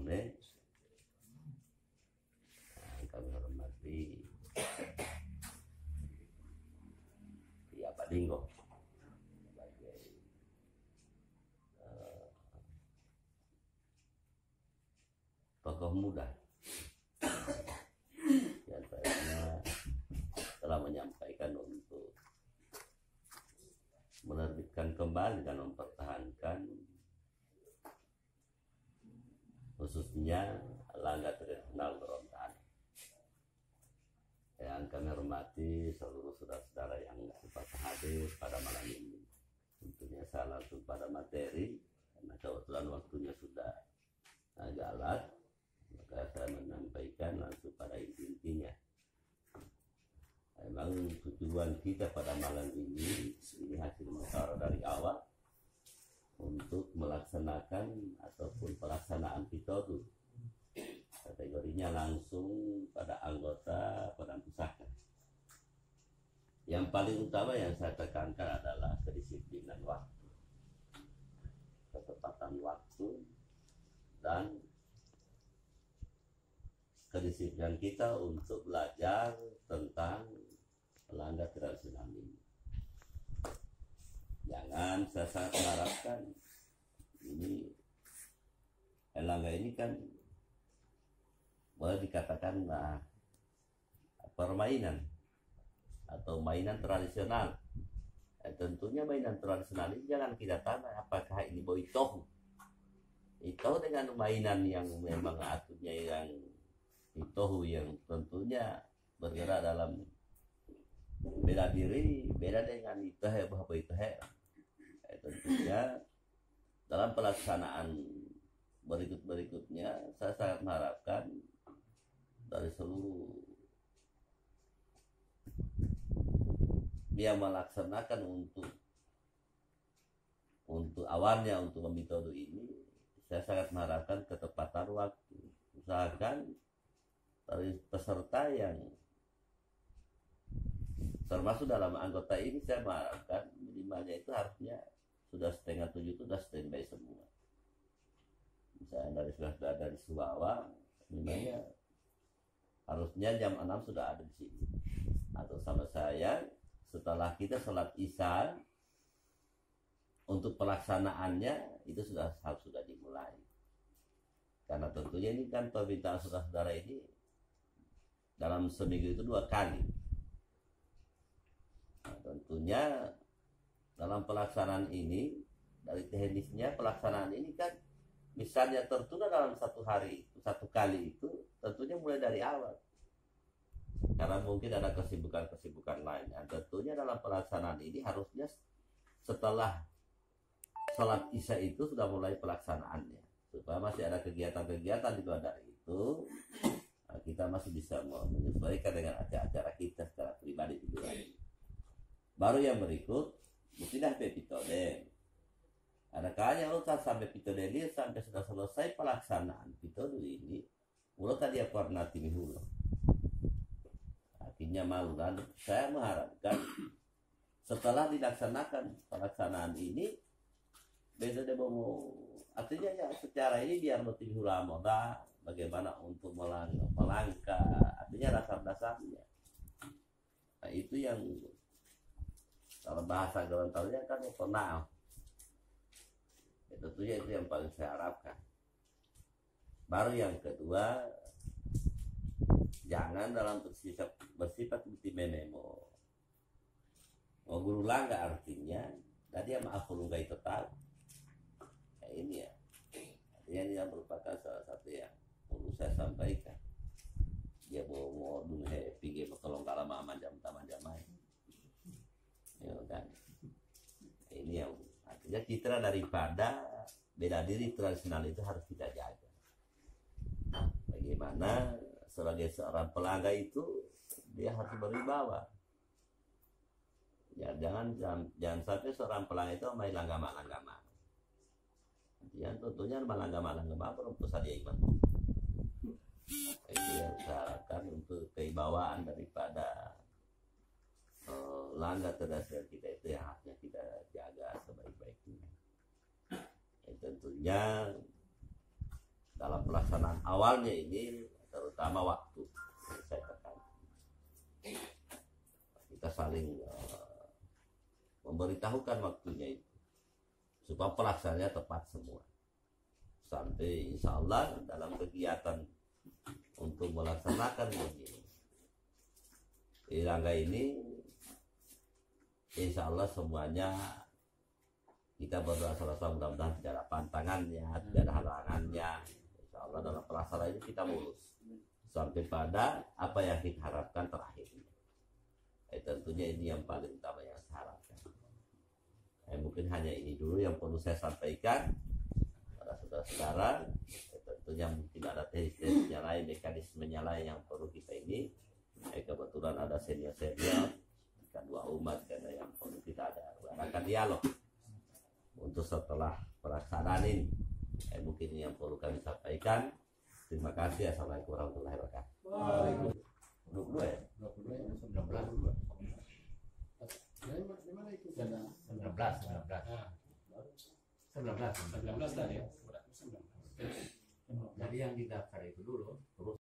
Tone. Kami hormati ya Pak Dinggo sebagai tokoh muda yang saya telah menyampaikan untuk menerbitkan kembali dan mempertahankan khususnya Langga Tradisional Gorontalo. Yang kami hormati seluruh saudara-saudara yang sempat hadir pada malam ini. Tentunya saya langsung pada materi karena kebetulan waktunya sudah galat, maka saya menyampaikan langsung pada intinya. Memang tujuan kita pada malam ini hasil musyawarah dari awal untuk melaksanakan ataupun pelaksanaan pitodu. Kategorinya langsung pada anggota Badan Pusaka. Yang paling utama yang saya tekankan adalah kedisiplinan waktu, ketepatan waktu, dan kedisiplinan kita untuk belajar tentang Langga Tradisional ini. Jangan, saya sangat mengharapkan ini Langga ini kan boleh dikatakan permainan atau mainan tradisional. Tentunya mainan tradisional ini jangan kita tanya apakah ini boitohu. Itu dengan mainan yang memang aturnya yang itohu yang tentunya bergerak dalam bela diri, beda dengan itohe bahwa itohe. Tentunya dalam pelaksanaan berikutnya saya sangat mengharapkan dari seluruh dia melaksanakan untuk awalnya untuk metode ini, saya sangat mengharapkan ketepatan waktu. Usahakan dari peserta yang termasuk dalam anggota ini, saya mengharapkan minimalnya itu harusnya sudah 6:30 itu sudah standby semua. Misalnya dari Subawa, minimalnya harusnya jam 6 sudah ada di sini. Atau sama saya, setelah kita sholat isya, untuk pelaksanaannya itu harus sudah dimulai. Karena tentunya ini kan permintaan saudara-saudara ini dalam seminggu itu 2 kali. Nah, tentunya dalam pelaksanaan ini, dari teknisnya pelaksanaan ini kan misalnya tertunda dalam 1 hari, 1 kali itu tentunya mulai dari awal. Karena mungkin ada kesibukan-kesibukan lain. Dan tentunya dalam pelaksanaan ini harusnya setelah sholat isya itu sudah mulai pelaksanaannya. Supaya masih ada kegiatan-kegiatan di luar dari itu, kita masih bisa menyesuaikan dengan acara-acara kita secara pribadi di luar. Baru yang berikut, mestilah pitode. Ada kalanya urusan sampai pitode ini sampai sudah selesai pelaksanaan pitode ini, ulo tadi aku warna timihulo. Artinya malu, dan saya mengharapkan setelah dilaksanakan pelaksanaan ini, beda deh mau artinya ya secara ini biar lebih ulama bagaimana untuk melangkah, artinya dasar-dasarnya. Nah, itu yang kalau bahasa Gorontalonya kan pernah. Ya, tentunya itu yang paling saya harapkan. Baru yang kedua, jangan dalam bersifat multimemo. Mau guru langga artinya, tadi yang maaf guru itu tahu. Nah, ini ya, artinya ini yang merupakan salah satu yang perlu saya sampaikan. Dia mau dulu happy game kalau kalah sama jam-jam ya kan. Ini yang artinya citra daripada bela diri tradisional itu harus kita jaga. Bagaimana sebagai seorang pelangga itu dia harus berwibawa. Ya, jangan sampai seorang pelangga itu main langgama. Artinya tentunya langgama belum pusat dia iman. Itu yang saya harapkan untuk kewibawaan daripada langga tradisional kita itu yang harusnya kita jaga sebaik-baiknya. Tentunya dalam pelaksanaan awalnya ini terutama waktu. Saya tekan. Kita saling memberitahukan waktunya itu supaya pelaksanaannya tepat semua. Sampai insya Allah dalam kegiatan untuk melaksanakan ini rangka ini, insya Allah semuanya kita berdoa sama-sama, mudah-mudahan tidak ada pantangannya, tidak ada halangannya. Insya Allah dalam pelaksanaan ini kita mulus sampai pada apa yang kita harapkan terakhir. Tentunya ini yang paling utama yang saya harapkan. Mungkin hanya ini dulu yang perlu saya sampaikan pada saudara-saudara. Tentunya mungkin ada teknisnya lain, mekanismenya lain yang perlu kita ini. Kebetulan ada senior-senior, kedua umat, karena yang perlu kita adakan dialog untuk setelah pelaksanaan ini. Mungkin ini yang perlu kami sampaikan. Terima kasih. Assalamualaikum warahmatullahi wabarakatuh. 22 ya? 19 tadi ya. Jadi yang didaftar itu dulu, terus